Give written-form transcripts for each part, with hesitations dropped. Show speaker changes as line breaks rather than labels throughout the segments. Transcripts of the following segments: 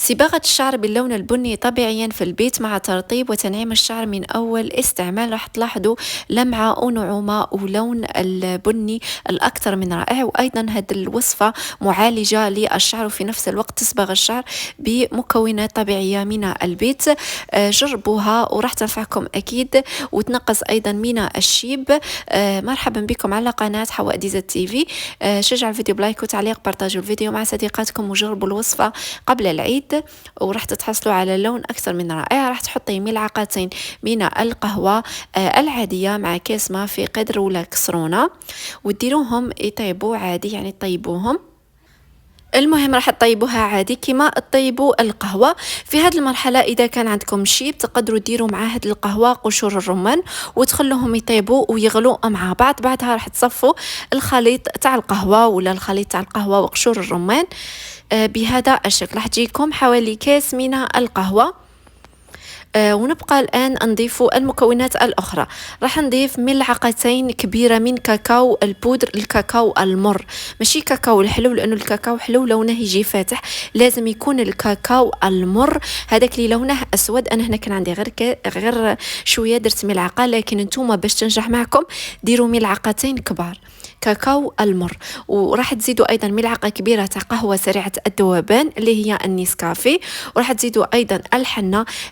صباغة الشعر باللون البني طبيعيا في البيت مع ترطيب وتنعيم الشعر من أول استعمال. راح تلاحظوا لمعة ونعومة ولون البني الأكثر من رائع. وأيضا هذه الوصفة معالجة للشعر وفي نفس الوقت تصبغ الشعر بمكونات طبيعية من البيت. جربوها وراح تنفعكم أكيد وتنقص أيضا من الشيب. مرحبا بكم على قناة حواء ديزا تي في. شجعوا الفيديو بلايك وتعليق، بارتاجوا الفيديو مع صديقاتكم وجربوا الوصفة قبل العيد وراح تتحصلوا على لون أكثر من رائع. راح تحطي ملعقتين من القهوة العادية مع كاس ما في قدر ولا كسرونة وديروهم يطيبوا عادي، يعني طيبوهم. المهم راح تطيبوها عادي كما تطيبوا القهوة. في هذه المرحلة إذا كان عندكم شيب تقدروا ديروا مع هذه القهوة قشور الرمان وتخلوهم يطيبوا ويغلوا مع بعض. بعدها راح تصفوا الخليط تاع القهوة ولا الخليط تاع القهوة وقشور الرمان بهذا الشكل. راح تجيكم حوالي كاس من القهوة. ونبقى الآن نضيف المكونات الأخرى. راح نضيف ملعقتين كبيرة من كاكاو البودر، الكاكاو المر، ماشي كاكاو الحلو لأنه الكاكاو حلو لونه يجي فاتح، لازم يكون الكاكاو المر هذاك اللي لونه أسود. أنا هنا كان عندي غير شوية درت ملعقة، لكن نتوما باش تنجح معكم ديروا ملعقتين كبار كاكاو المر. وراح تزيدوا أيضا ملعقة كبيرة تاع قهوة سريعة الذوبان اللي هي النيسكافيه. وراح تزيدوا أيضا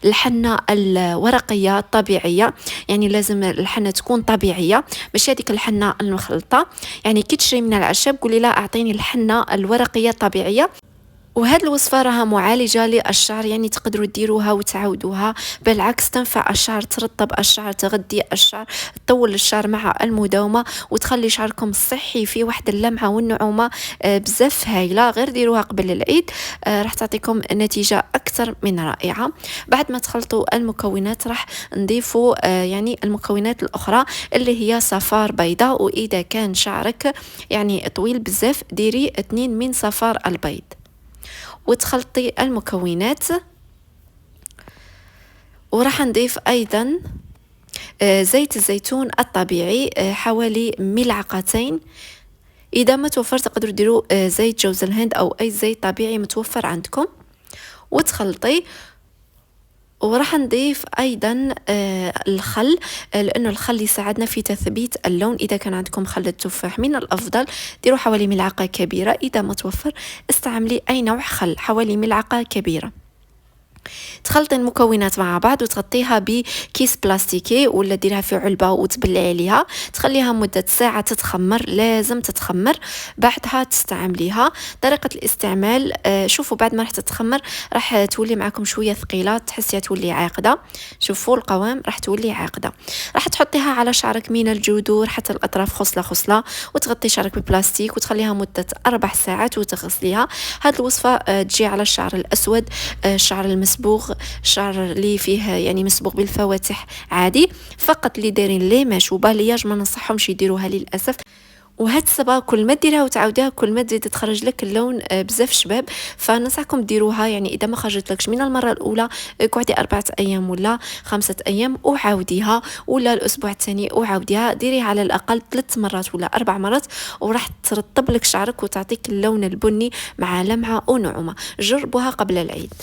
الحنة الورقية الطبيعية، يعني لازم الحنة تكون طبيعية ماشي هذيك الحنة المخلطة. يعني كي تشري من العشب قولي لا أعطيني الحنة الورقية الطبيعية. وهذه الوصفة راها معالجة للشعر، يعني تقدروا ديروها وتعودوها، بالعكس تنفع الشعر، ترطب الشعر، تغذي الشعر، تطول الشعر مع المداومة وتخلي شعركم صحي في واحد اللمعة والنعومة بزاف هايلة. غير ديروها قبل العيد راح تعطيكم نتيجة أكثر من رائعة. بعد ما تخلطوا المكونات راح نضيفوا يعني المكونات الأخرى اللي هي صفار بيضاء، وإذا كان شعرك يعني طويل بزاف ديري 2 من صفار البيض وتخلطي المكونات. وراح نضيف أيضا زيت الزيتون الطبيعي حوالي ملعقتين. إذا ما توفر تقدروا ديروا زيت جوز الهند أو أي زيت طبيعي متوفر عندكم وتخلطي. وراح نضيف أيضا الخل، لأنه الخل يساعدنا في تثبيت اللون. إذا كان عندكم خل التفاح من الأفضل ديروا حوالي ملعقة كبيرة، إذا ما توفر استعملي أي نوع خل حوالي ملعقة كبيرة. تخلطي المكونات مع بعض وتغطيها بكيس بلاستيكي ولا ديرها في علبة وتبلعي عليها، تخليها مدة ساعة تتخمر، لازم تتخمر بعدها تستعمليها. طريقة الاستعمال شوفوا بعد ما راح تتخمر راح تولي معكم شوية ثقيلة، تحسيها تولي عاقدة. شوفوا القوام راح تولي عاقدة. راح تحطيها على شعرك من الجذور حتى الأطراف خصلة خصلة وتغطي شعرك ببلاستيك وتخليها مدة 4 ساعات وتغسليها. هذه الوصفة تجي على الشعر الأسود، الشعر المسبوغ، الشعر اللي فيه يعني مسبوغ بالفواتح عادي. فقط اللي دايرين لي مشوبه لياج ما ننصحهمش يديروها للاسف. وهاد الصباغه كل ما ديرها وتعاوديها كل ما تزيد تخرج لك اللون بزاف شباب، فننصحكم ديروها. يعني اذا ما خرجت لكش من المره الاولى قعدي 4 ايام ولا 5 ايام وعاوديها، ولا الاسبوع الثاني وعاوديها. ديريها على الاقل 3 مرات ولا 4 مرات وراح ترطب لك شعرك وتعطيك اللون البني مع لمعه ونعومه. جربوها قبل العيد.